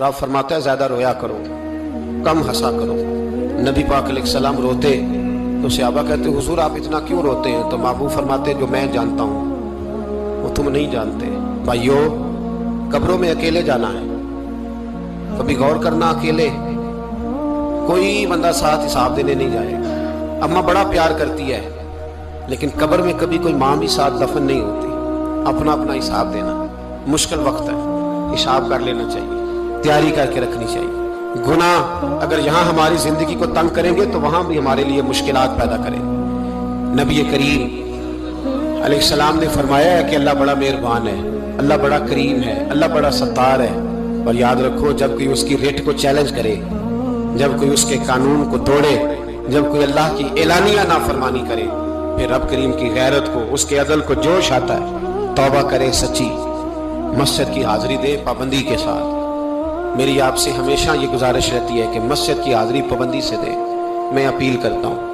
रब फरमाता है ज़्यादा रोया करो, कम हंसा करो। नबी पाक अलैहिस्सलाम रोते तो सहाबा कहते हुजूर आप इतना क्यों रोते हैं? तो महबूब फरमाते जो मैं जानता हूँ वो तुम नहीं जानते। भाइयों, कब्रों में अकेले जाना है, कभी गौर करना, अकेले कोई बंदा साथ हिसाब देने नहीं जाएगा। अम्मा बड़ा प्यार करती है लेकिन कब्र में कभी कोई माँ भी साथ दफन नहीं होती। अपना अपना हिसाब देना, मुश्किल वक्त है, हिसाब कर लेना चाहिए, तैयारी करके रखनी चाहिए। गुनाह अगर यहाँ हमारी जिंदगी को तंग करेंगे तो वहाँ भी हमारे लिए मुश्किलात पैदा करेंगे। नबी करीम अलैहिस्सलाम ने फरमाया है कि अल्लाह बड़ा मेहरबान है, अल्लाह बड़ा करीम है, अल्लाह बड़ा सत्तार है। और याद रखो, जब कोई उसकी रेट को चैलेंज करे, जब कोई उसके कानून को तोड़े, जब कोई अल्लाह की एलानिया नाफरमानी करे, फिर रब करीम की गैरत को, उसके अदल को जोश आता है। तौबा करे सच्ची, मस्जिद की हाजिरी दे पाबंदी के साथ। मेरी आपसे हमेशा ये गुजारिश रहती है कि मस्जिद की हाजिरी पाबंदी से दे। मैं अपील करता हूँ